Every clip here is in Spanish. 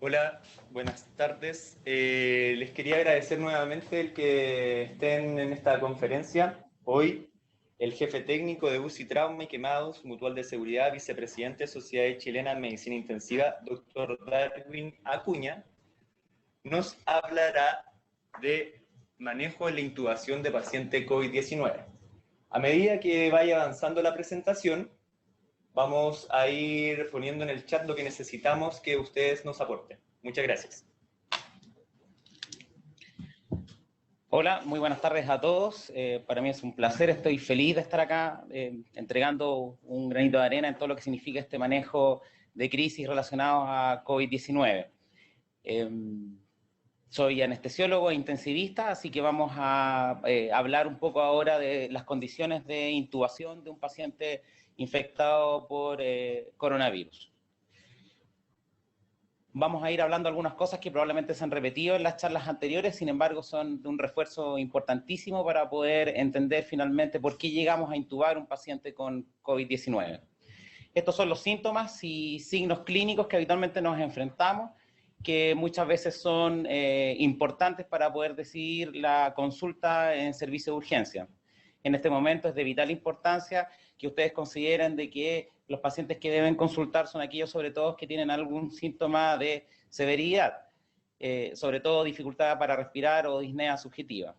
Hola, buenas tardes. Les quería agradecer nuevamente el que estén en esta conferencia. Hoy, el jefe técnico de UCI Trauma y Quemados, Mutual de Seguridad, vicepresidente de Sociedad Chilena de Medicina Intensiva, doctor Darwin Acuña, nos hablará de manejo en la intubación de paciente COVID-19. A medida que vaya avanzando la presentación, vamos a ir poniendo en el chat lo que necesitamos que ustedes nos aporten. Muchas gracias. Hola, muy buenas tardes a todos. Para mí es un placer, estoy feliz de estar acá entregando un granito de arena en todo lo que significa este manejo de crisis relacionados a COVID-19. Soy anestesiólogo e intensivista, así que vamos a hablar un poco ahora de las condiciones de intubación de un paciente infectado por coronavirus. Vamos a ir hablando algunas cosas que probablemente se han repetido en las charlas anteriores, sin embargo son de un refuerzo importantísimo para poder entender finalmente por qué llegamos a intubar un paciente con COVID-19. Estos son los síntomas y signos clínicos que habitualmente nos enfrentamos, que muchas veces son importantes para poder decidir la consulta en servicio de urgencia. En este momento es de vital importancia que ustedes consideren de que los pacientes que deben consultar son aquellos sobre todo que tienen algún síntoma de severidad, sobre todo dificultad para respirar o disnea subjetiva.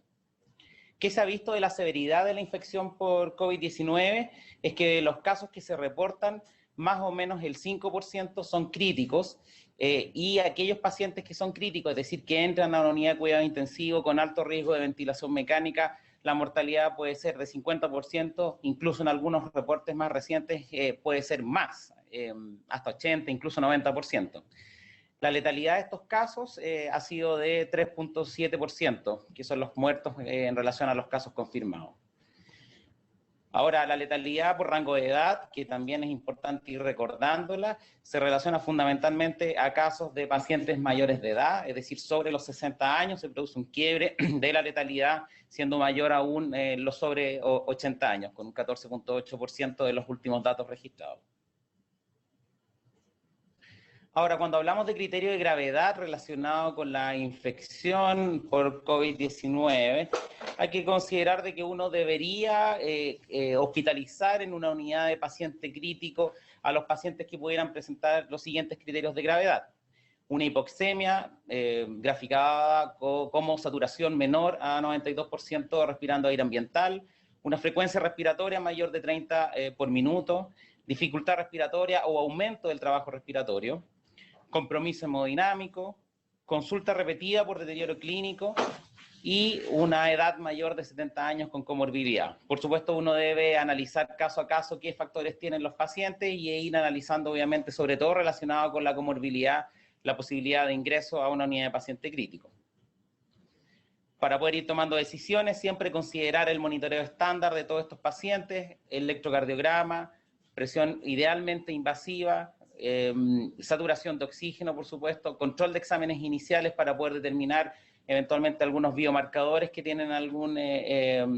¿Qué se ha visto de la severidad de la infección por COVID-19? Es que los casos que se reportan, más o menos el 5% son críticos, y aquellos pacientes que son críticos, es decir, que entran a una unidad de cuidado intensivo con alto riesgo de ventilación mecánica, la mortalidad puede ser de 50%, incluso en algunos reportes más recientes puede ser más, hasta 80, incluso 90%. La letalidad de estos casos ha sido de 3.7%, que son los muertos en relación a los casos confirmados. Ahora, la letalidad por rango de edad, que también es importante ir recordándola, se relaciona fundamentalmente a casos de pacientes mayores de edad, es decir, sobre los 60 años se produce un quiebre de la letalidad, siendo mayor aún los sobre 80 años, con un 14.8% de los últimos datos registrados. Ahora, cuando hablamos de criterio de gravedad relacionado con la infección por COVID-19, hay que considerar de que uno debería hospitalizar en una unidad de paciente crítico a los pacientes que pudieran presentar los siguientes criterios de gravedad. Una hipoxemia graficada como saturación menor a 92% respirando aire ambiental, una frecuencia respiratoria mayor de 30 por minuto, dificultad respiratoria o aumento del trabajo respiratorio, compromiso hemodinámico, consulta repetida por deterioro clínico y una edad mayor de 70 años con comorbilidad. Por supuesto, uno debe analizar caso a caso qué factores tienen los pacientes y ir analizando, obviamente, sobre todo relacionado con la comorbilidad, la posibilidad de ingreso a una unidad de paciente crítico. Para poder ir tomando decisiones, siempre considerar el monitoreo estándar de todos estos pacientes, el electrocardiograma, presión idealmente invasiva, saturación de oxígeno, por supuesto, control de exámenes iniciales para poder determinar eventualmente algunos biomarcadores que tienen alguna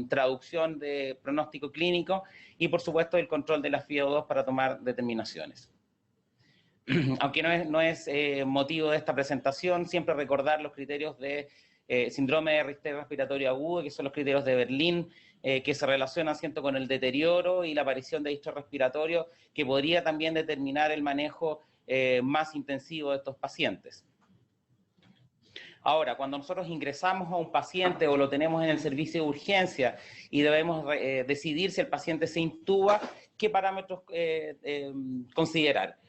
traducción de pronóstico clínico y, por supuesto, el control de la FiO2 para tomar determinaciones. Aunque no es motivo de esta presentación, siempre recordar los criterios de síndrome de Richter respiratorio agudo, que son los criterios de Berlín, que se relacionan con el deterioro y la aparición de distrés respiratorio, que podría también determinar el manejo más intensivo de estos pacientes. Ahora, cuando nosotros ingresamos a un paciente o lo tenemos en el servicio de urgencia y debemos decidir si el paciente se intuba, ¿qué parámetros considerar?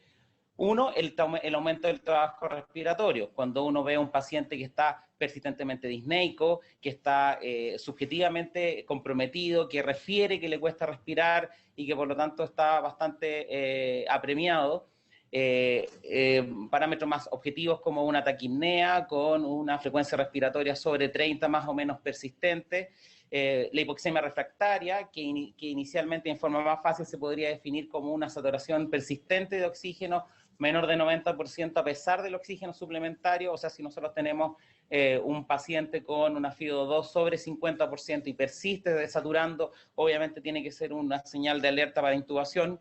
Uno, el aumento del trabajo respiratorio. Cuando uno ve a un paciente que está persistentemente disneico, que está subjetivamente comprometido, que refiere que le cuesta respirar y que por lo tanto está bastante apremiado, parámetros más objetivos como una taquipnea con una frecuencia respiratoria sobre 30 más o menos persistente, la hipoxemia refractaria, que inicialmente en forma más fácil se podría definir como una saturación persistente de oxígeno menor de 90% a pesar del oxígeno suplementario, o sea, si nosotros tenemos un paciente con una FiO2 sobre 50% y persiste desaturando, obviamente tiene que ser una señal de alerta para intubación.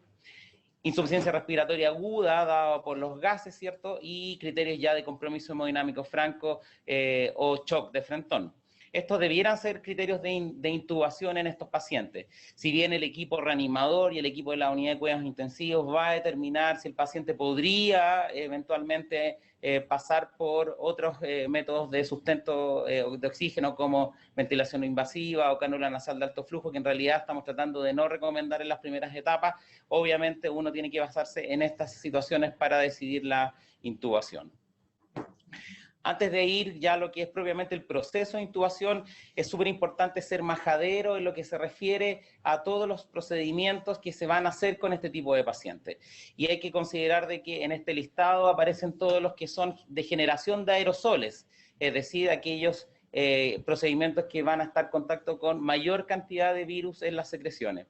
insuficiencia respiratoria aguda dada por los gases, ¿cierto? Y criterios ya de compromiso hemodinámico franco o shock de frentón. Estos debieran ser criterios de intubación en estos pacientes. Si bien el equipo reanimador y el equipo de la unidad de cuidados intensivos va a determinar si el paciente podría eventualmente pasar por otros métodos de sustento de oxígeno como ventilación invasiva o cánula nasal de alto flujo, que en realidad estamos tratando de no recomendar en las primeras etapas, obviamente uno tiene que basarse en estas situaciones para decidir la intubación. Antes de ir ya a lo que es propiamente el proceso de intubación, es súper importante ser majadero en lo que se refiere a todos los procedimientos que se van a hacer con este tipo de pacientes. Y hay que considerar de que en este listado aparecen todos los que son de generación de aerosoles, es decir, aquellos procedimientos que van a estar en contacto con mayor cantidad de virus en las secreciones.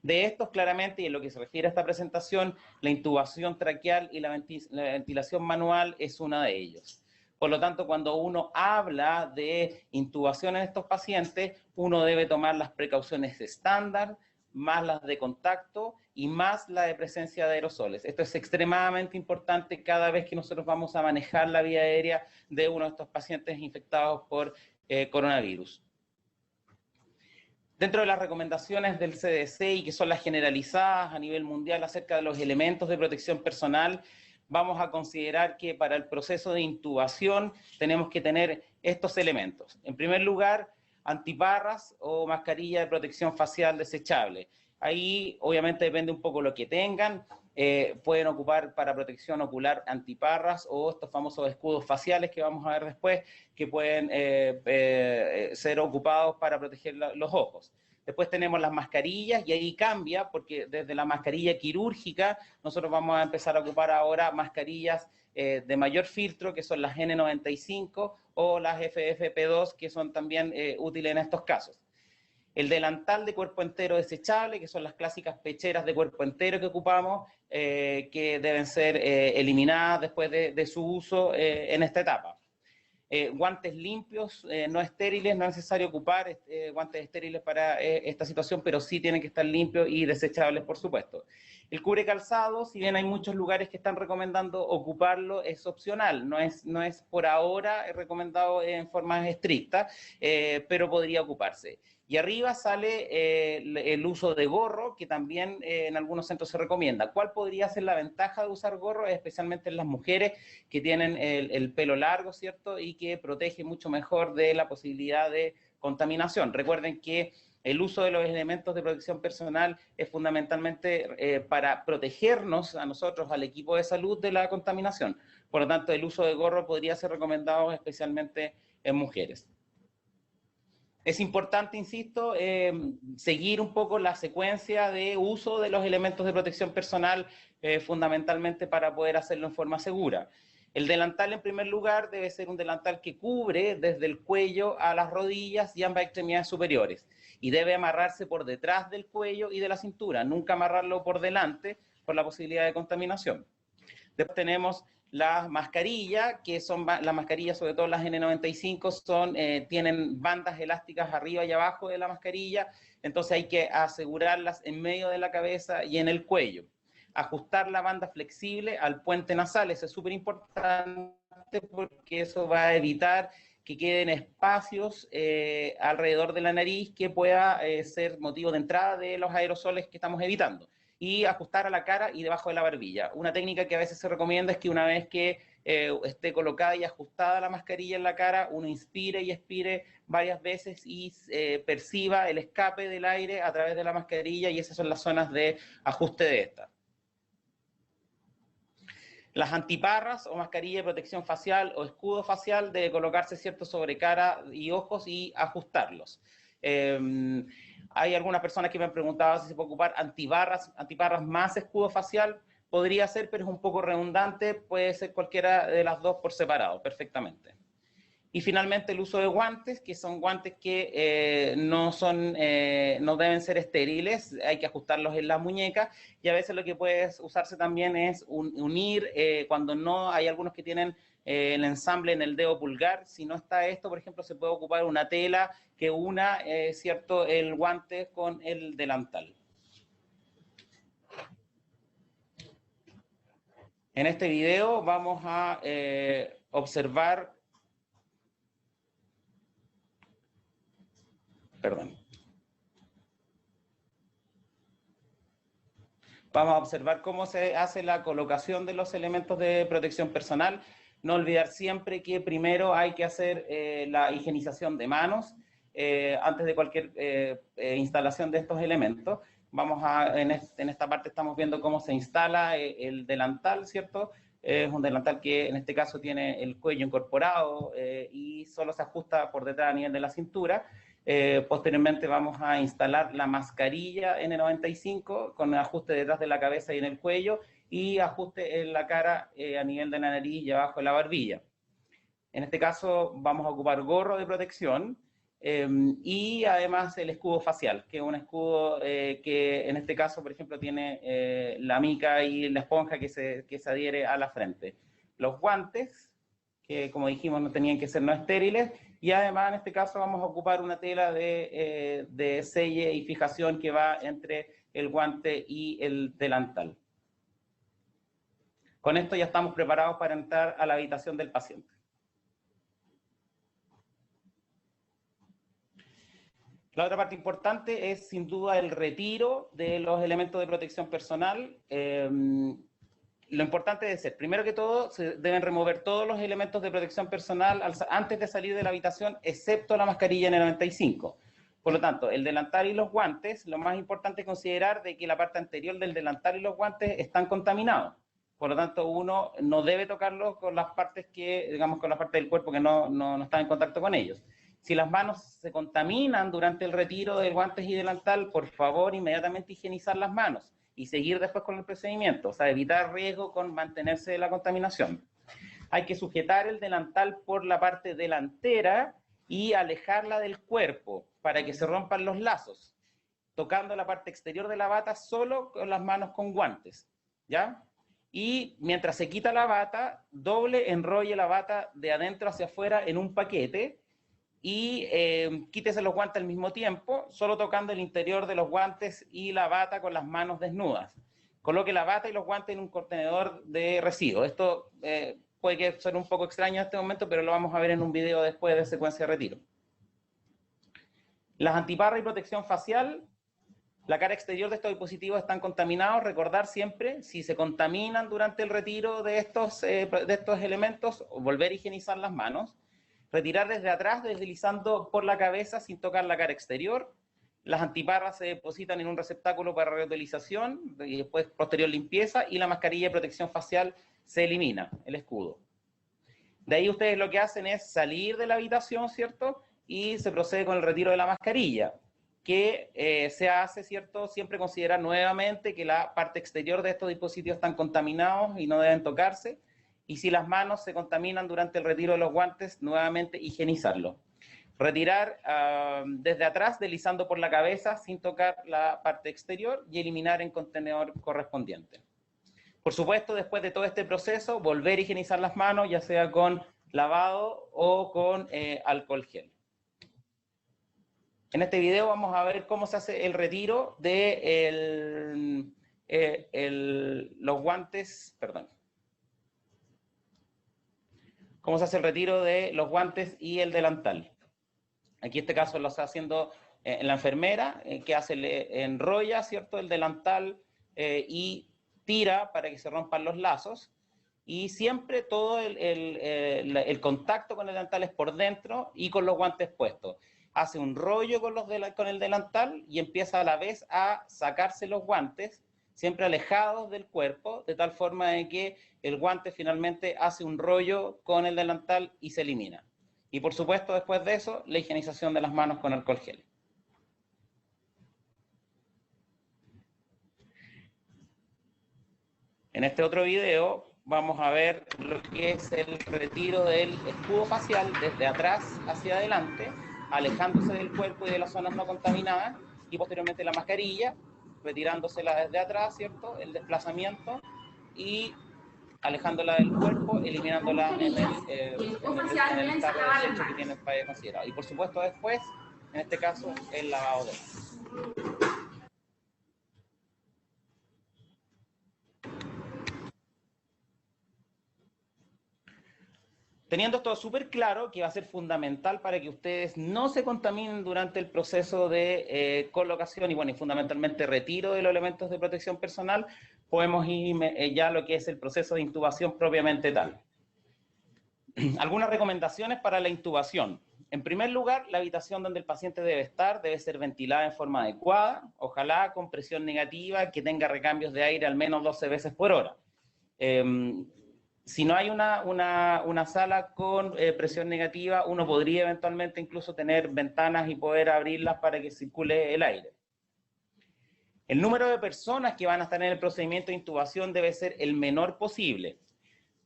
De estos, claramente, y en lo que se refiere a esta presentación, la intubación traqueal y la ventilación manual es una de ellos. Por lo tanto, cuando uno habla de intubación en estos pacientes, uno debe tomar las precauciones estándar, más las de contacto y más la de presencia de aerosoles. Esto es extremadamente importante cada vez que nosotros vamos a manejar la vía aérea de uno de estos pacientes infectados por coronavirus. Dentro de las recomendaciones del CDC y que son las generalizadas a nivel mundial acerca de los elementos de protección personal, vamos a considerar que para el proceso de intubación tenemos que tener estos elementos. En primer lugar, antiparras o mascarilla de protección facial desechable. Ahí obviamente depende un poco lo que tengan. Pueden ocupar para protección ocular antiparras o estos famosos escudos faciales que vamos a ver después, que pueden ser ocupados para proteger los ojos. Después tenemos las mascarillas y ahí cambia porque desde la mascarilla quirúrgica nosotros vamos a empezar a ocupar ahora mascarillas de mayor filtro que son las N95 o las FFP2 que son también útiles en estos casos. El delantal de cuerpo entero desechable, que son las clásicas pecheras de cuerpo entero que ocupamos, que deben ser eliminadas después de su uso en esta etapa. Guantes limpios, no estériles, no es necesario ocupar guantes estériles para esta situación, pero sí tienen que estar limpios y desechables, por supuesto. El cubre calzado, si bien hay muchos lugares que están recomendando ocuparlo, es opcional, no es por ahora recomendado en forma estricta, pero podría ocuparse. Y arriba sale el uso de gorro, que también en algunos centros se recomienda. ¿Cuál podría ser la ventaja de usar gorro? Especialmente en las mujeres que tienen el pelo largo, ¿cierto? Y que protege mucho mejor de la posibilidad de contaminación. Recuerden que el uso de los elementos de protección personal es fundamentalmente para protegernos a nosotros, al equipo de salud, de la contaminación. Por lo tanto, el uso de gorro podría ser recomendado especialmente en mujeres. Es importante, insisto, seguir un poco la secuencia de uso de los elementos de protección personal fundamentalmente para poder hacerlo en forma segura. El delantal, en primer lugar, debe ser un delantal que cubre desde el cuello a las rodillas y ambas extremidades superiores y debe amarrarse por detrás del cuello y de la cintura, nunca amarrarlo por delante por la posibilidad de contaminación. Después tenemos las mascarillas, que son las mascarillas, sobre todo las N95, tienen bandas elásticas arriba y abajo de la mascarilla, entonces hay que asegurarlas en medio de la cabeza y en el cuello. Ajustar la banda flexible al puente nasal, eso es súper importante porque eso va a evitar que queden espacios alrededor de la nariz que pueda ser motivo de entrada de los aerosoles que estamos evitando. Y ajustar a la cara y debajo de la barbilla. Una técnica que a veces se recomienda es que una vez que esté colocada y ajustada la mascarilla en la cara, uno inspire y expire varias veces y perciba el escape del aire a través de la mascarilla y esas son las zonas de ajuste de esta. Las antiparras o mascarilla de protección facial o escudo facial debe colocarse, ¿cierto?, sobre cara y ojos y ajustarlos. Hay algunas personas que me han preguntado si se puede ocupar antiparras más escudo facial. Podría ser, pero es un poco redundante. Puede ser cualquiera de las dos por separado, perfectamente. Y finalmente el uso de guantes, que son guantes que no deben ser estériles, hay que ajustarlos en la muñeca y a veces lo que puede usarse también es unir, cuando no hay algunos que tienen el ensamble en el dedo pulgar, si no está esto, por ejemplo, se puede ocupar una tela que una, ¿cierto?, el guante con el delantal. En este video vamos a observar, perdón, vamos a observar cómo se hace la colocación de los elementos de protección personal. No olvidar siempre que primero hay que hacer la higienización de manos antes de cualquier instalación de estos elementos. Vamos a, en esta parte estamos viendo cómo se instala el delantal, ¿cierto? Es un delantal que en este caso tiene el cuello incorporado y solo se ajusta por detrás a nivel de la cintura. Posteriormente vamos a instalar la mascarilla N95 con ajuste detrás de la cabeza y en el cuello y ajuste en la cara a nivel de la nariz y abajo de la barbilla. En este caso vamos a ocupar gorro de protección y además el escudo facial, que es un escudo que en este caso, por ejemplo, tiene la mica y la esponja que se adhiere a la frente. Los guantes, que como dijimos no tenían que ser no estériles, y además en este caso vamos a ocupar una tela de selle y fijación que va entre el guante y el delantal. Con esto ya estamos preparados para entrar a la habitación del paciente. La otra parte importante es sin duda el retiro de los elementos de protección personal. Lo importante es ser, primero que todo, se deben remover todos los elementos de protección personal antes de salir de la habitación, excepto la mascarilla N95. Por lo tanto, el delantal y los guantes, lo más importante es considerar de que la parte anterior del delantal y los guantes están contaminados. Por lo tanto, uno no debe tocarlos con las partes que, digamos, con la parte del cuerpo que no está en contacto con ellos. Si las manos se contaminan durante el retiro de guantes y delantal, por favor, inmediatamente higienizar las manos y seguir después con el procedimiento, o sea, evitar riesgo con mantenerse de la contaminación. Hay que sujetar el delantal por la parte delantera y alejarla del cuerpo para que se rompan los lazos, tocando la parte exterior de la bata solo con las manos con guantes, ¿ya? Y mientras se quita la bata, enrolle la bata de adentro hacia afuera en un paquete y quítese los guantes al mismo tiempo, solo tocando el interior de los guantes y la bata con las manos desnudas. Coloque la bata y los guantes en un contenedor de residuos. Esto puede que suene un poco extraño en este momento, pero lo vamos a ver en un video después de secuencia de retiro. Las antiparras y protección facial. La cara exterior de estos dispositivos están contaminados. Recordar siempre, si se contaminan durante el retiro de estos elementos, volver a higienizar las manos. Retirar desde atrás, deslizando por la cabeza sin tocar la cara exterior. Las antiparras se depositan en un receptáculo para reutilización y después posterior limpieza, y la mascarilla de protección facial se elimina, el escudo. De ahí ustedes lo que hacen es salir de la habitación, ¿cierto? Y se procede con el retiro de la mascarilla, que se hace, ¿cierto? Siempre considerar nuevamente que la parte exterior de estos dispositivos están contaminados y no deben tocarse. Y si las manos se contaminan durante el retiro de los guantes, nuevamente higienizarlo. Retirar desde atrás, deslizando por la cabeza sin tocar la parte exterior y eliminar en contenedor correspondiente. Por supuesto, después de todo este proceso, volver a higienizar las manos, ya sea con lavado o con alcohol gel. En este video vamos a ver cómo se hace el retiro de los guantes, perdón. Cómo se hace el retiro de los guantes y el delantal. Aquí en este caso lo está haciendo la enfermera, que enrolla, ¿cierto?, el delantal y tira para que se rompan los lazos. Y siempre todo el contacto con el delantal es por dentro y con los guantes puestos. Hace un rollo con el delantal y empieza a la vez a sacarse los guantes, siempre alejados del cuerpo, de tal forma de que el guante finalmente hace un rollo con el delantal y se elimina. Y por supuesto, después de eso, la higienización de las manos con alcohol gel. En este otro video vamos a ver lo que es el retiro del escudo facial desde atrás hacia adelante, alejándose del cuerpo y de las zonas no contaminadas, y posteriormente la mascarilla, retirándosela desde atrás, ¿cierto? El desplazamiento y alejándola del cuerpo, eliminándola en el tarro de desecho que tiene el país considerado. Y por supuesto después, en este caso, el lavado de manos. Teniendo esto súper claro, que va a ser fundamental para que ustedes no se contaminen durante el proceso de colocación y, bueno, y fundamentalmente retiro de los elementos de protección personal, podemos ir ya a lo que es el proceso de intubación propiamente tal. Algunas recomendaciones para la intubación. En primer lugar, la habitación donde el paciente debe estar debe ser ventilada en forma adecuada, ojalá con presión negativa, que tenga recambios de aire al menos 12 veces por hora. Si no hay una sala con presión negativa, uno podría eventualmente incluso tener ventanas y poder abrirlas para que circule el aire. El número de personas que van a estar en el procedimiento de intubación debe ser el menor posible.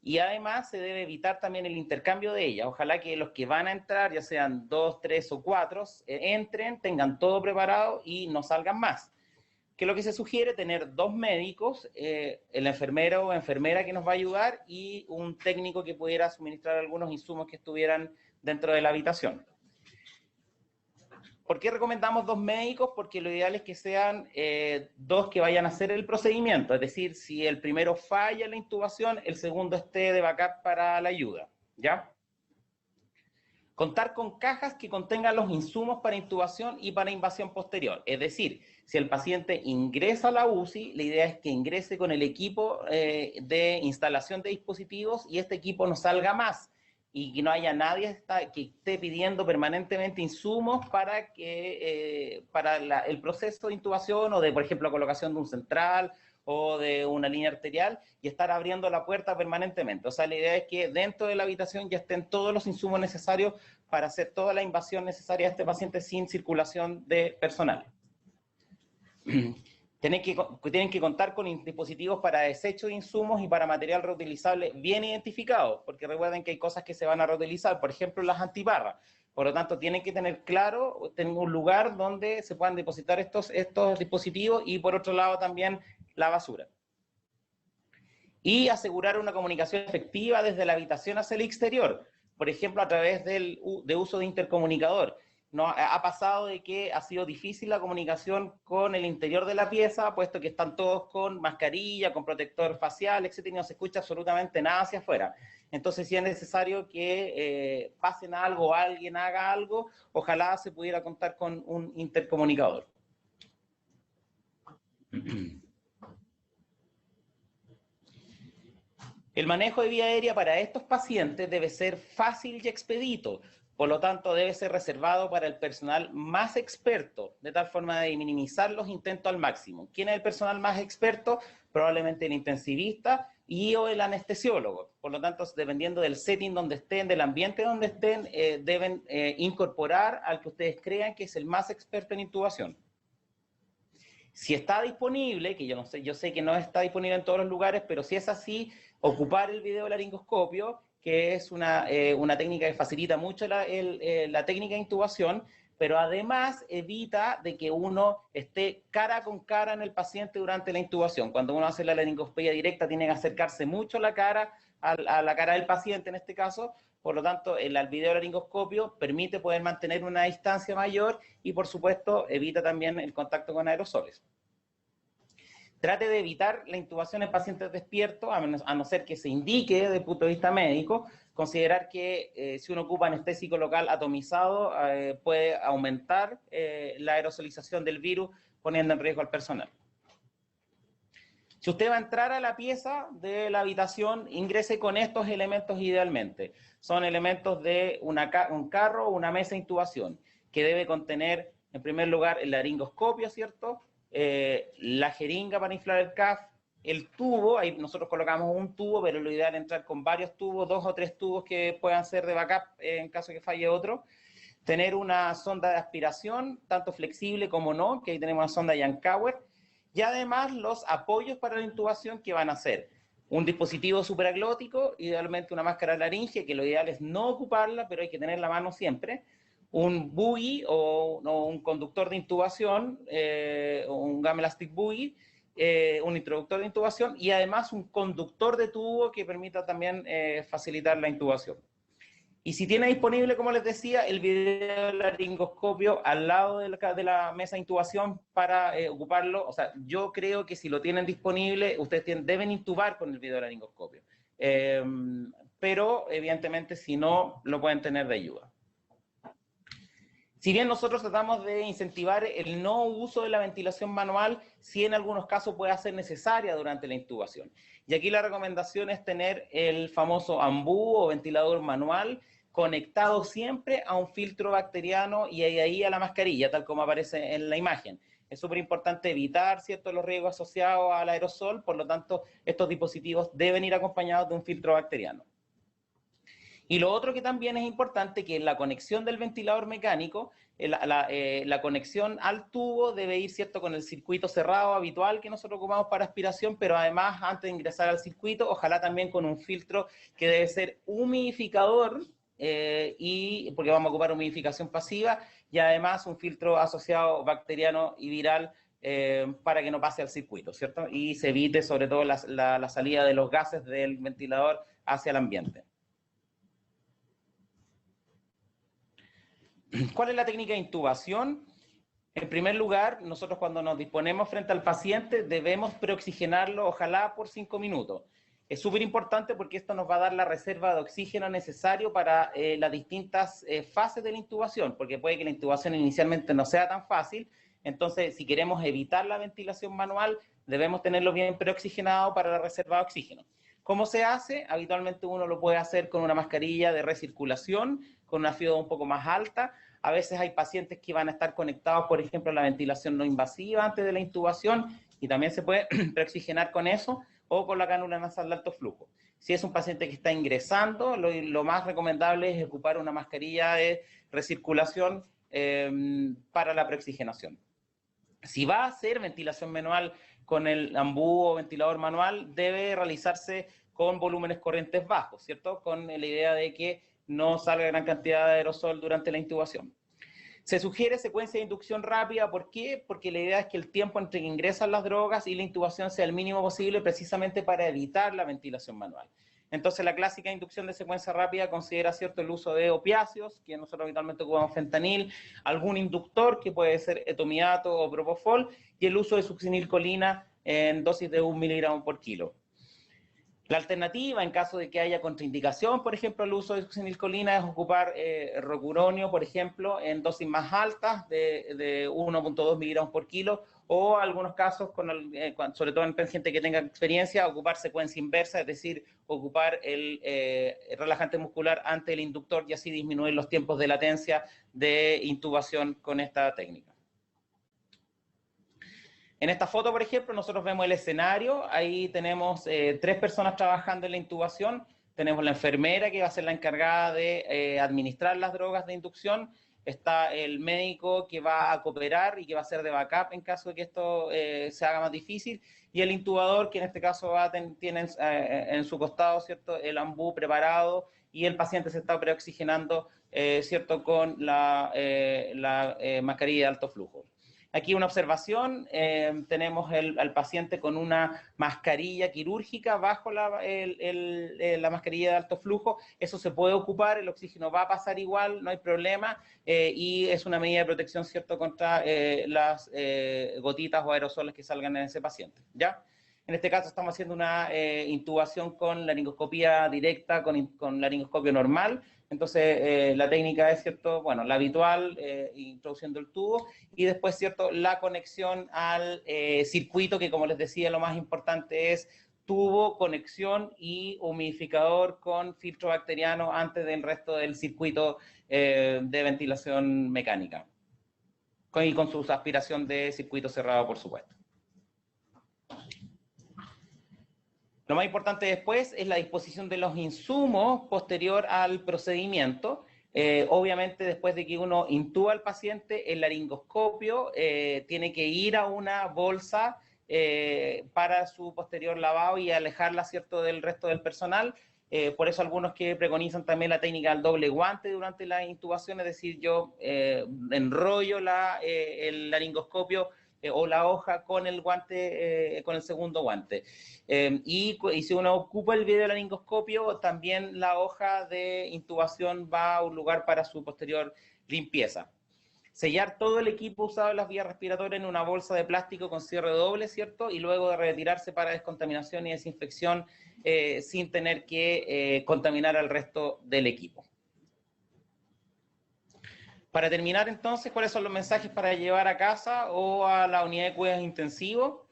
Y además se debe evitar también el intercambio de ellas. Ojalá que los que van a entrar, ya sean 2, 3 o 4, entren, tengan todo preparado y no salgan más. Que lo que se sugiere tener 2 médicos, el enfermero o enfermera que nos va a ayudar y un técnico que pudiera suministrar algunos insumos que estuvieran dentro de la habitación. ¿Por qué recomendamos 2 médicos? Porque lo ideal es que sean 2 que vayan a hacer el procedimiento, es decir, si el primero falla en la intubación, el segundo esté de backup para la ayuda, ¿ya? Contar con cajas que contengan los insumos para intubación y para invasión posterior, es decir, si el paciente ingresa a la UCI, la idea es que ingrese con el equipo de instalación de dispositivos y este equipo no salga más, y que no haya nadie que esté pidiendo permanentemente insumos para el proceso de intubación o de, por ejemplo, la colocación de un central o de una línea arterial y estar abriendo la puerta permanentemente. O sea, la idea es que dentro de la habitación ya estén todos los insumos necesarios para hacer toda la invasión necesaria a este paciente sin circulación de personal. Tienen que contar con dispositivos para desecho de insumos y para material reutilizable bien identificados, porque recuerden que hay cosas que se van a reutilizar, por ejemplo las antiparras. Por lo tanto, tienen que tener claro, tener un lugar donde se puedan depositar estos dispositivos y por otro lado también la basura. Y asegurar una comunicación efectiva desde la habitación hacia el exterior, por ejemplo a través de uso de intercomunicador. No, ha pasado de que ha sido difícil la comunicación con el interior de la pieza, puesto que están todos con mascarilla, con protector facial, etc., y no se escucha absolutamente nada hacia afuera. Entonces, si es necesario que pasen algo o alguien haga algo, ojalá se pudiera contar con un intercomunicador. El manejo de vía aérea para estos pacientes debe ser fácil y expedito. Por lo tanto, debe ser reservado para el personal más experto, de tal forma de minimizar los intentos al máximo. ¿Quién es el personal más experto? Probablemente el intensivista y o el anestesiólogo. Por lo tanto, dependiendo del setting donde estén, del ambiente donde estén, deben incorporar al que ustedes crean que es el más experto en intubación. Si está disponible, que yo sé que no está disponible en todos los lugares, pero si es así, ocupar el videolaringoscopio, que es una técnica que facilita mucho la técnica de intubación, pero además evita de que uno esté cara con cara en el paciente durante la intubación. Cuando uno hace la laringoscopia directa, tiene que acercarse mucho la cara a la cara del paciente en este caso. Por lo tanto, el videolaringoscopio permite poder mantener una distancia mayor y, por supuesto, evita también el contacto con aerosoles. Trate de evitar la intubación en pacientes despiertos, a no ser que se indique desde el punto de vista médico. Considerar que si uno ocupa anestésico local atomizado, puede aumentar la aerosolización del virus, poniendo en riesgo al personal. Si usted va a entrar a la pieza de la habitación, ingrese con estos elementos idealmente. Son elementos de un carro o una mesa de intubación, que debe contener, en primer lugar, el laringoscopio, ¿cierto?, la jeringa para inflar el CAF, el tubo, ahí nosotros colocamos un tubo, pero lo ideal es entrar con varios tubos, 2 o 3 tubos que puedan ser de backup en caso que falle otro. Tener una sonda de aspiración, tanto flexible como no, que ahí tenemos una sonda Yankauer, y además los apoyos para la intubación que van a ser un dispositivo supraglótico, idealmente una máscara laringe, que lo ideal es no ocuparla, pero hay que tener la mano siempre, un buggy o un conductor de intubación, un Gamelastic buggy, un introductor de intubación y además un conductor de tubo que permita también facilitar la intubación. Y si tiene disponible, como les decía, el videolaringoscopio al lado de la mesa de intubación para ocuparlo. O sea, yo creo que si lo tienen disponible, ustedes deben intubar con el videolaringoscopio. pero evidentemente si no, lo pueden tener de ayuda. Si bien nosotros tratamos de incentivar el no uso de la ventilación manual, sí en algunos casos puede ser necesaria durante la intubación. Y aquí la recomendación es tener el famoso AMBU o ventilador manual conectado siempre a un filtro bacteriano y ahí a la mascarilla, tal como aparece en la imagen. Es súper importante evitar, ¿cierto?, los riesgos asociados al aerosol, por lo tanto, estos dispositivos deben ir acompañados de un filtro bacteriano. Y lo otro que también es importante, que la conexión del ventilador mecánico, la conexión al tubo debe ir, ¿cierto?, con el circuito cerrado habitual que nosotros ocupamos para aspiración, pero además, antes de ingresar al circuito, ojalá también con un filtro que debe ser humidificador, y porque vamos a ocupar humidificación pasiva, y además un filtro asociado bacteriano y viral para que no pase al circuito, ¿cierto? Y se evite sobre todo la salida de los gases del ventilador hacia el ambiente. ¿Cuál es la técnica de intubación? En primer lugar, nosotros cuando nos disponemos frente al paciente debemos preoxigenarlo, ojalá por 5 minutos. Es súper importante porque esto nos va a dar la reserva de oxígeno necesario para las distintas fases de la intubación, porque puede que la intubación inicialmente no sea tan fácil. Entonces, si queremos evitar la ventilación manual, debemos tenerlo bien preoxigenado para la reserva de oxígeno. ¿Cómo se hace? Habitualmente uno lo puede hacer con una mascarilla de recirculación, con una FIO un poco más alta. A veces hay pacientes que van a estar conectados, por ejemplo, a la ventilación no invasiva antes de la intubación, y también se puede preoxigenar con eso, o con la cánula nasal de alto flujo. Si es un paciente que está ingresando, lo más recomendable es ocupar una mascarilla de recirculación para la preoxigenación. Si va a hacer ventilación manual con el AMBU o ventilador manual, debe realizarse con volúmenes corrientes bajos, ¿cierto? Con la idea de que no salga gran cantidad de aerosol durante la intubación. Se sugiere secuencia de inducción rápida. ¿Por qué? Porque la idea es que el tiempo entre que ingresan las drogas y la intubación sea el mínimo posible, precisamente para evitar la ventilación manual. Entonces, la clásica inducción de secuencia rápida considera, ¿cierto?, el uso de opiáceos, que nosotros habitualmente ocupamos fentanil, algún inductor, que puede ser etomidato o propofol, y el uso de succinilcolina en dosis de 1 miligramo por kilo. La alternativa, en caso de que haya contraindicación, por ejemplo, el uso de succinilcolina, es ocupar rocuronio, por ejemplo, en dosis más altas de 1.2 miligramos por kilo, o algunos casos, sobre todo en paciente que tenga experiencia, ocupar secuencia inversa, es decir, ocupar el relajante muscular ante el inductor y así disminuir los tiempos de latencia de intubación con esta técnica. En esta foto, por ejemplo, nosotros vemos el escenario. Ahí tenemos 3 personas trabajando en la intubación. Tenemos la enfermera, que va a ser la encargada de administrar las drogas de inducción. Está el médico, que va a cooperar y que va a ser de backup en caso de que esto se haga más difícil. Y el intubador, que en este caso tiene en su costado, ¿cierto?, el AMBU preparado, y el paciente se está preoxigenando, ¿cierto?, con la mascarilla de alto flujo. Aquí una observación, tenemos al paciente con una mascarilla quirúrgica bajo la mascarilla de alto flujo. Eso se puede ocupar, el oxígeno va a pasar igual, no hay problema, y es una medida de protección, ¿cierto?, contra las gotitas o aerosoles que salgan en ese paciente, ¿ya? En este caso estamos haciendo una intubación con laringoscopía directa, con laringoscopio normal. Entonces, la técnica es, ¿cierto?, bueno, la habitual, introduciendo el tubo, y después, ¿cierto?, la conexión al circuito, que como les decía, lo más importante es tubo, conexión y humidificador con filtro bacteriano antes del resto del circuito de ventilación mecánica. Y con su aspiración de circuito cerrado, por supuesto. Lo más importante después es la disposición de los insumos posterior al procedimiento. Obviamente, después de que uno intuba al paciente, el laringoscopio tiene que ir a una bolsa para su posterior lavado y alejarla, ¿cierto?, del resto del personal. Por eso algunos que preconizan también la técnica del doble guante durante la intubación, es decir, yo enrollo el laringoscopio o la hoja con el guante, con el segundo guante. Y si uno ocupa el videolaringoscopio, también la hoja de intubación va a un lugar para su posterior limpieza. sellar todo el equipo usado en las vías respiratorias en una bolsa de plástico con cierre doble, ¿cierto? Y luego de retirarse para descontaminación y desinfección sin tener que contaminar al resto del equipo. Para terminar, entonces, ¿cuáles son los mensajes para llevar a casa o a la unidad de cuidados intensivos?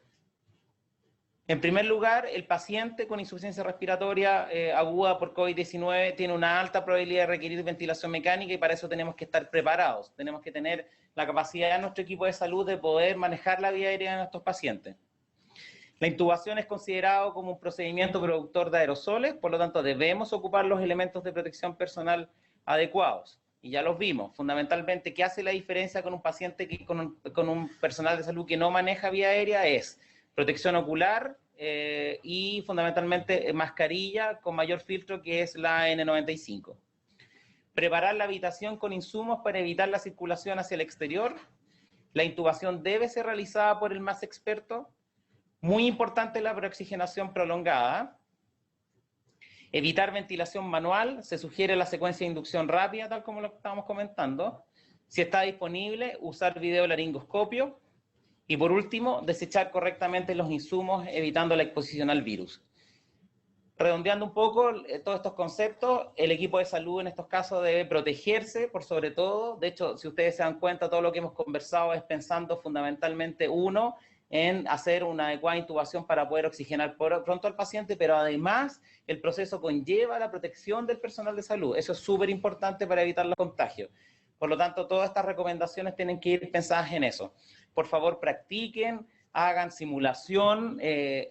En primer lugar, el paciente con insuficiencia respiratoria aguda por COVID-19 tiene una alta probabilidad de requerir ventilación mecánica y para eso tenemos que estar preparados. Tenemos que tener la capacidad de nuestro equipo de salud de poder manejar la vía aérea de nuestros pacientes. La intubación es considerado como un procedimiento productor de aerosoles, por lo tanto debemos ocupar los elementos de protección personal adecuados. Y ya los vimos, fundamentalmente, ¿qué hace la diferencia con un paciente, con un personal de salud que no maneja vía aérea? Es protección ocular y fundamentalmente mascarilla con mayor filtro, que es la N95. Preparar la habitación con insumos para evitar la circulación hacia el exterior. La intubación debe ser realizada por el más experto. Muy importante la preoxigenación prolongada. Evitar ventilación manual, se sugiere la secuencia de inducción rápida, tal como lo estábamos comentando. Si está disponible, usar videolaringoscopio. Y por último, desechar correctamente los insumos, evitando la exposición al virus. Redondeando un poco todos estos conceptos, el equipo de salud en estos casos debe protegerse por sobre todo. De hecho, si ustedes se dan cuenta, todo lo que hemos conversado es pensando fundamentalmente, uno, en hacer una adecuada intubación para poder oxigenar pronto al paciente, pero además el proceso conlleva la protección del personal de salud. Eso es súper importante para evitar los contagios. Por lo tanto, todas estas recomendaciones tienen que ir pensadas en eso. Por favor, practiquen, hagan simulación,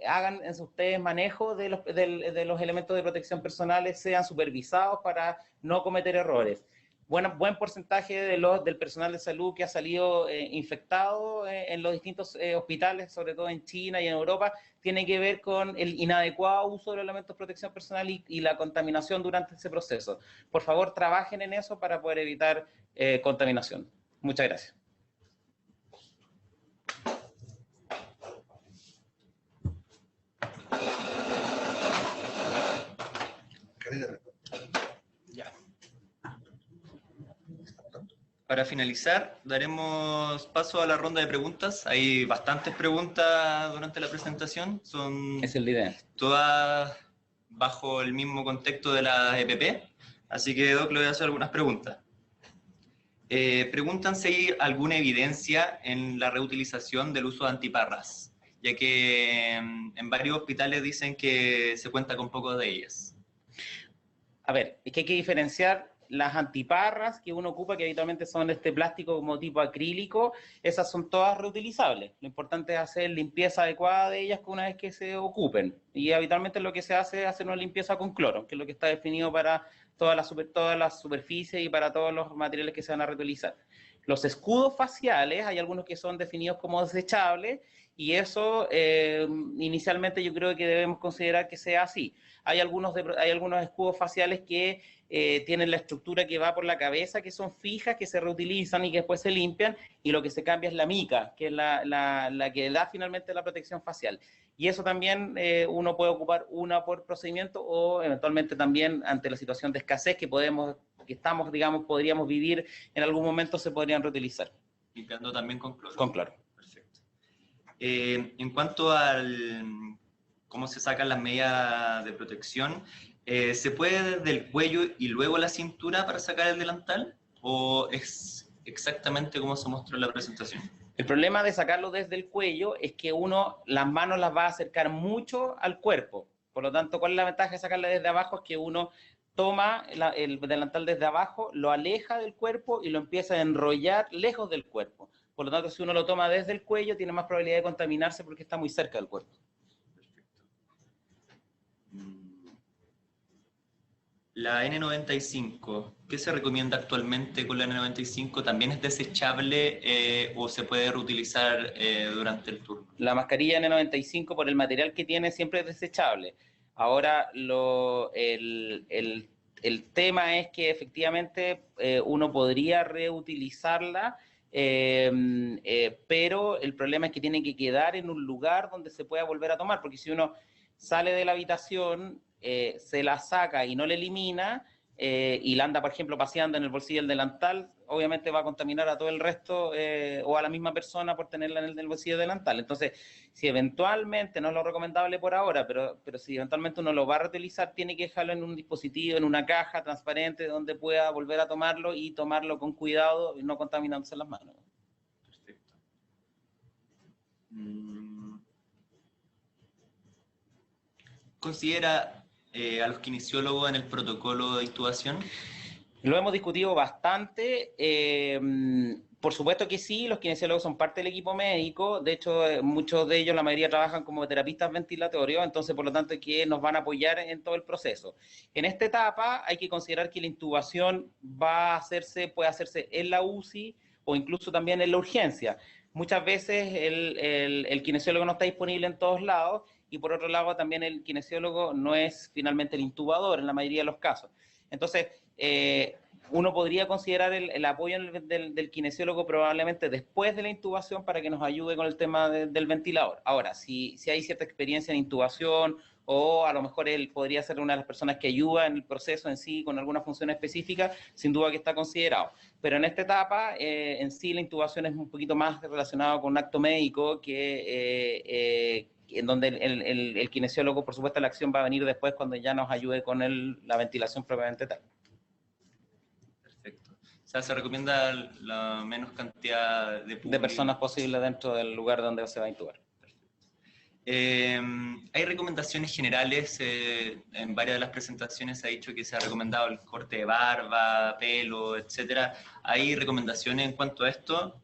hagan ustedes manejo de los elementos de protección personales, sean supervisados para no cometer errores. Buen porcentaje del personal de salud que ha salido infectado en los distintos hospitales, sobre todo en China y en Europa, tiene que ver con el inadecuado uso de los elementos de protección personal y la contaminación durante ese proceso. Por favor, trabajen en eso para poder evitar contaminación. Muchas gracias. Para finalizar, daremos paso a la ronda de preguntas. Hay bastantes preguntas durante la presentación. Son todas bajo el mismo contexto de la EPP. Así que, Doc, le voy a hacer algunas preguntas. Preguntan si hay alguna evidencia en la reutilización del uso de antiparras, ya que en varios hospitales dicen que se cuenta con pocos de ellas. A ver, es que hay que diferenciar las antiparras que uno ocupa, que habitualmente son de este plástico como tipo acrílico, esas son todas reutilizables. Lo importante es hacer limpieza adecuada de ellas una vez que se ocupen. Y habitualmente lo que se hace es hacer una limpieza con cloro, que es lo que está definido para todas las superficies y para todos los materiales que se van a reutilizar. Los escudos faciales, hay algunos que son definidos como desechables, y eso inicialmente yo creo que debemos considerar que sea así. Hay algunos escudos faciales que tienen la estructura que va por la cabeza, que son fijas, que se reutilizan y que después se limpian, y lo que se cambia es la mica, que es la que da finalmente la protección facial. Y eso también uno puede ocupar una por procedimiento o eventualmente también ante la situación de escasez podríamos vivir en algún momento, se podrían reutilizar. Limpiando también con cloro. Con cloro. Perfecto. En cuanto al cómo se sacan las medidas de protección, ¿se puede desde el cuello y luego la cintura para sacar el delantal? ¿O es exactamente como se mostró en la presentación? El problema de sacarlo desde el cuello es que uno las manos las va a acercar mucho al cuerpo. Por lo tanto, ¿cuál es la ventaja de sacarla desde abajo? Es que uno toma el delantal desde abajo, lo aleja del cuerpo y lo empieza a enrollar lejos del cuerpo. Por lo tanto, si uno lo toma desde el cuello, tiene más probabilidad de contaminarse porque está muy cerca del cuerpo. La N95, ¿qué se recomienda actualmente con la N95? ¿También es desechable o se puede reutilizar durante el turno? La mascarilla N95, por el material que tiene, siempre es desechable. Ahora, el tema es que efectivamente uno podría reutilizarla, pero el problema es que tiene que quedar en un lugar donde se pueda volver a tomar, porque si uno sale de la habitación, se la saca y no la elimina, y la anda, por ejemplo, paseando en el bolsillo del delantal, obviamente va a contaminar a todo el resto o a la misma persona por tenerla en el bolsillo del delantal. Entonces, si eventualmente, no es lo recomendable por ahora, pero si eventualmente uno lo va a reutilizar, tiene que dejarlo en un dispositivo, en una caja transparente, donde pueda volver a tomarlo y tomarlo con cuidado y no contaminándose las manos. Perfecto. ¿Considera a los kinesiólogos en el protocolo de intubación? Lo hemos discutido bastante. Por supuesto que sí, los kinesiólogos son parte del equipo médico. De hecho, muchos de ellos, la mayoría trabajan como terapistas ventilatorios, entonces por lo tanto que nos van a apoyar en todo el proceso. En esta etapa hay que considerar que la intubación puede hacerse en la UCI o incluso también en la urgencia. Muchas veces el kinesiólogo no está disponible en todos lados y por otro lado también el kinesiólogo no es finalmente el intubador en la mayoría de los casos. Entonces, uno podría considerar el apoyo del kinesiólogo probablemente después de la intubación para que nos ayude con el tema del ventilador. Ahora, si hay cierta experiencia en intubación o a lo mejor él podría ser una de las personas que ayuda en el proceso en sí con alguna función específica, sin duda que está considerado. Pero en esta etapa, en sí la intubación es un poquito más relacionada con un acto médico en donde el kinesiólogo, por supuesto, la acción va a venir después cuando ya nos ayude con la ventilación propiamente tal. Perfecto. O sea, se recomienda la menos cantidad de personas posible dentro del lugar donde se va a intubar. Hay recomendaciones generales, en varias de las presentaciones se ha dicho que se ha recomendado el corte de barba, pelo, etcétera. ¿Hay recomendaciones en cuanto a esto?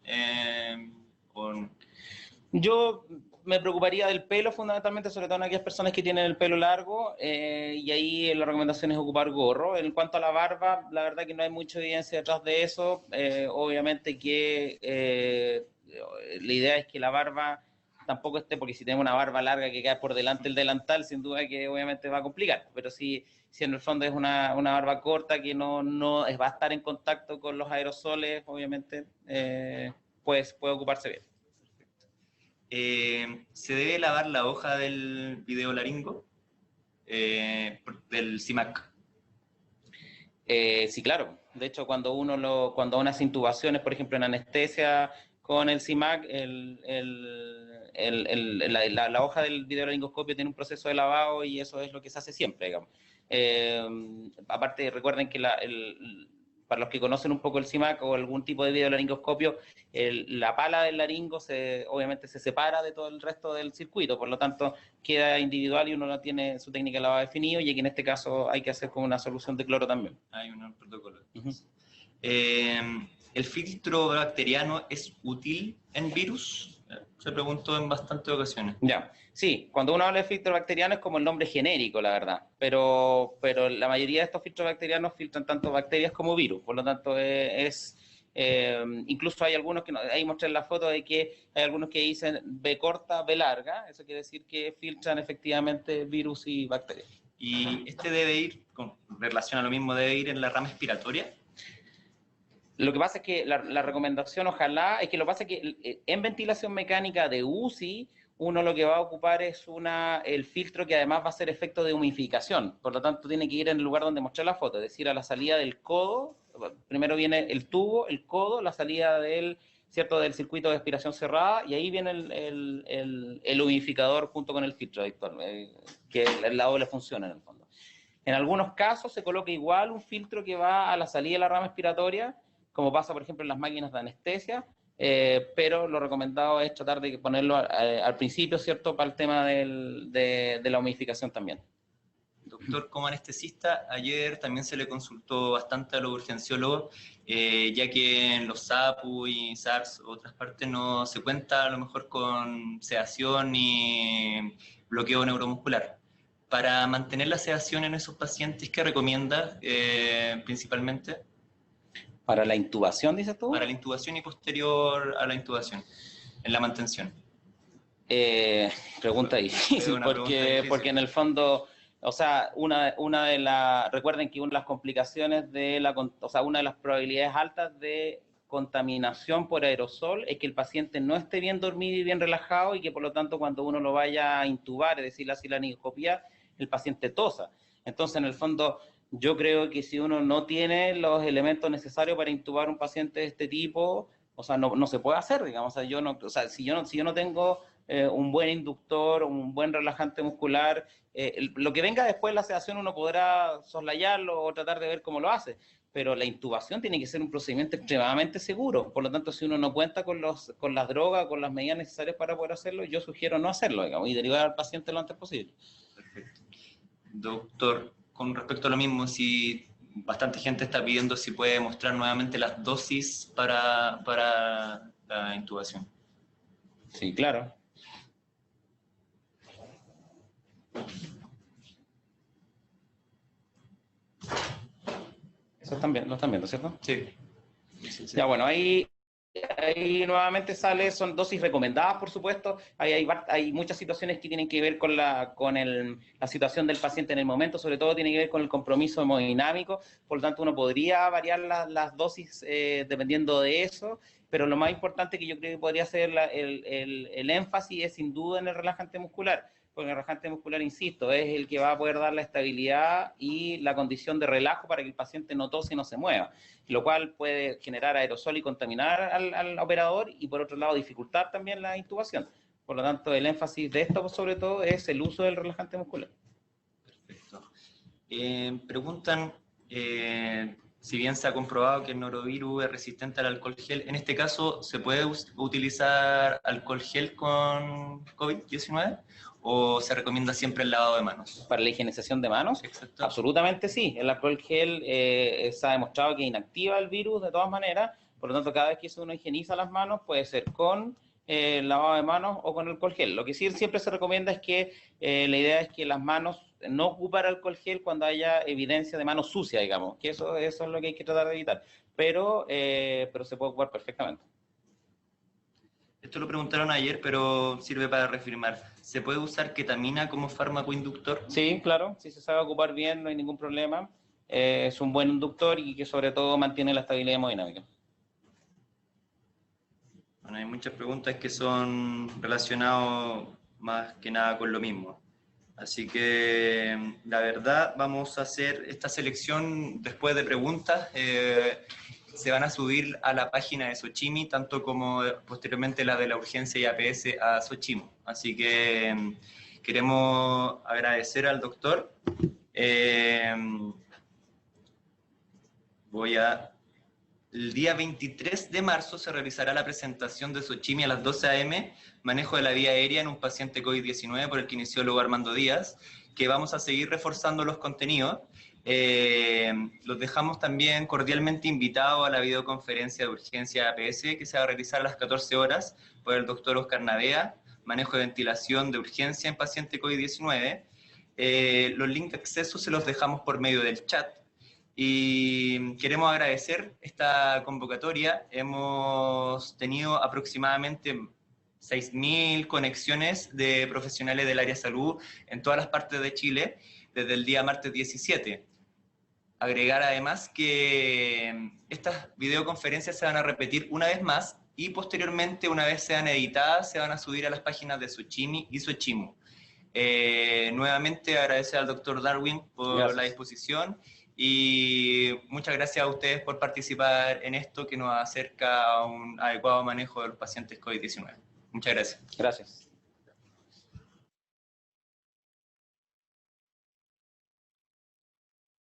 Yo me preocuparía del pelo fundamentalmente, sobre todo en aquellas personas que tienen el pelo largo, y ahí la recomendación es ocupar gorro. En cuanto a la barba, la verdad que no hay mucha evidencia detrás de eso. Obviamente que la idea es que la barba tampoco esté, porque si tenemos una barba larga que cae por delante del delantal, sin duda que obviamente va a complicar. Pero si en el fondo es una barba corta que no va a estar en contacto con los aerosoles, obviamente pues puede ocuparse bien. ¿Se debe lavar la hoja del videolaringo? Del CIMAC. Sí, claro. De hecho, cuando unas intubaciones, por ejemplo, en anestesia con el CIMAC, la hoja del videolaringoscopio tiene un proceso de lavado y eso es lo que se hace siempre, digamos. Aparte, recuerden que para los que conocen un poco el CIMAC o algún tipo de videolaringoscopio, la pala del laringo obviamente se separa de todo el resto del circuito, por lo tanto queda individual y uno no tiene su técnica de lavado definido, y aquí en este caso hay que hacer con una solución de cloro también. Hay un protocolo. ¿El filtro bacteriano es útil en virus? Se preguntó en bastantes ocasiones. Ya, sí, cuando uno habla de filtro bacteriano es como el nombre genérico, la verdad, pero la mayoría de estos filtros bacterianos filtran tanto bacterias como virus, por lo tanto incluso hay algunos ahí mostré la foto de que hay algunos que dicen B corta, B larga, eso quiere decir que filtran efectivamente virus y bacterias. ¿Y debe ir, con relación a lo mismo, debe ir en la rama expiratoria? Lo que pasa es que la recomendación, ojalá, es que lo que pasa es que en ventilación mecánica de UCI, uno lo que va a ocupar es el filtro que además va a hacer efecto de humidificación. Por lo tanto, tiene que ir en el lugar donde mostré la foto, es decir, a la salida del codo. Primero viene el tubo, el codo, la salida del circuito de aspiración cerrada, y ahí viene el humidificador junto con el filtro, Víctor, que es la doble función en el fondo. En algunos casos se coloca igual un filtro que va a la salida de la rama expiratoria, como pasa, por ejemplo, en las máquinas de anestesia, pero lo recomendado es tratar de ponerlo al principio, ¿cierto?, para el tema de la humidificación también. Doctor, como anestesista, ayer también se le consultó bastante a los urgenciólogos, ya que en los SAPU y SARS, otras partes, no se cuenta a lo mejor con sedación ni bloqueo neuromuscular. Para mantener la sedación en esos pacientes, ¿qué recomienda principalmente? ¿Para la intubación, dices tú? Para la intubación y posterior a la intubación, en la mantención. Pregunta difícil, porque en el fondo, o sea, recuerden que una de las complicaciones una de las probabilidades altas de contaminación por aerosol es que el paciente no esté bien dormido y bien relajado, y que por lo tanto cuando uno lo vaya a intubar, es decir, la laringoscopía, el paciente tosa. Entonces, en el fondo, Yo creo que si uno no tiene los elementos necesarios para intubar un paciente de este tipo, o sea, no se puede hacer, digamos. O sea, si yo no tengo un buen inductor, un buen relajante muscular, lo que venga después de la sedación uno podrá soslayarlo o tratar de ver cómo lo hace, pero la intubación tiene que ser un procedimiento extremadamente seguro. Por lo tanto, si uno no cuenta con las drogas, con las medidas necesarias para poder hacerlo, yo sugiero no hacerlo, digamos, y derivar al paciente lo antes posible. Perfecto. Doctor, con respecto a lo mismo, si bastante gente está pidiendo si puede mostrar nuevamente las dosis para la intubación. Sí, claro. Eso lo están viendo, ¿cierto? Sí. Ya, bueno, ahí nuevamente son dosis recomendadas, por supuesto. Hay muchas situaciones que tienen que ver con la situación del paciente en el momento, sobre todo tiene que ver con el compromiso hemodinámico, por lo tanto uno podría variar las dosis dependiendo de eso, pero lo más importante que yo creo que podría ser el énfasis es sin duda en el relajante muscular, porque el relajante muscular, insisto, es el que va a poder dar la estabilidad y la condición de relajo para que el paciente no tose y no se mueva, lo cual puede generar aerosol y contaminar al operador y por otro lado dificultar también la intubación. Por lo tanto, el énfasis de esto sobre todo es el uso del relajante muscular. Perfecto. Preguntan, si bien se ha comprobado que el norovirus es resistente al alcohol gel, en este caso, ¿se puede utilizar alcohol gel con COVID-19 o se recomienda siempre el lavado de manos? Para la higienización de manos, Exacto. absolutamente sí. El alcohol gel se ha demostrado que inactiva el virus de todas maneras, por lo tanto, cada vez que uno higieniza las manos, puede ser con lavado de manos o con alcohol gel. Lo que sí siempre se recomienda es que la idea es que las manos no ocupar alcohol gel cuando haya evidencia de mano sucia, digamos, que eso es lo que hay que tratar de evitar, pero se puede ocupar perfectamente. Esto lo preguntaron ayer, pero sirve para reafirmar. ¿Se puede usar ketamina como fármaco inductor? Sí, claro, si se sabe ocupar bien no hay ningún problema. Es un buen inductor y que sobre todo mantiene la estabilidad hemodinámica. Bueno, hay muchas preguntas que son relacionadas más que nada con lo mismo. Así que la verdad vamos a hacer esta selección después de preguntas. Se van a subir a la página de Sochimi, tanto como posteriormente la de la urgencia y APS a Sochimo. Así que queremos agradecer al doctor. El día 23 de marzo se realizará la presentación de Sochimi a las 12 a.m., manejo de la vía aérea en un paciente COVID-19 por el kinesiólogo Armando Díaz, que vamos a seguir reforzando los contenidos. Los dejamos también cordialmente invitados a la videoconferencia de urgencia APS que se va a realizar a las 14 horas por el doctor Oscar Navea, manejo de ventilación de urgencia en paciente COVID-19. Los links de acceso se los dejamos por medio del chat. Y queremos agradecer esta convocatoria. Hemos tenido aproximadamente 6.000 conexiones de profesionales del área de salud en todas las partes de Chile desde el día martes 17. Agregar además que estas videoconferencias se van a repetir una vez más y posteriormente, una vez sean editadas, se van a subir a las páginas de Sochimi y Sochimo. Nuevamente agradecer al doctor Darwin por la disposición. Y muchas gracias a ustedes por participar en esto que nos acerca a un adecuado manejo de los pacientes COVID-19. Muchas gracias. Gracias.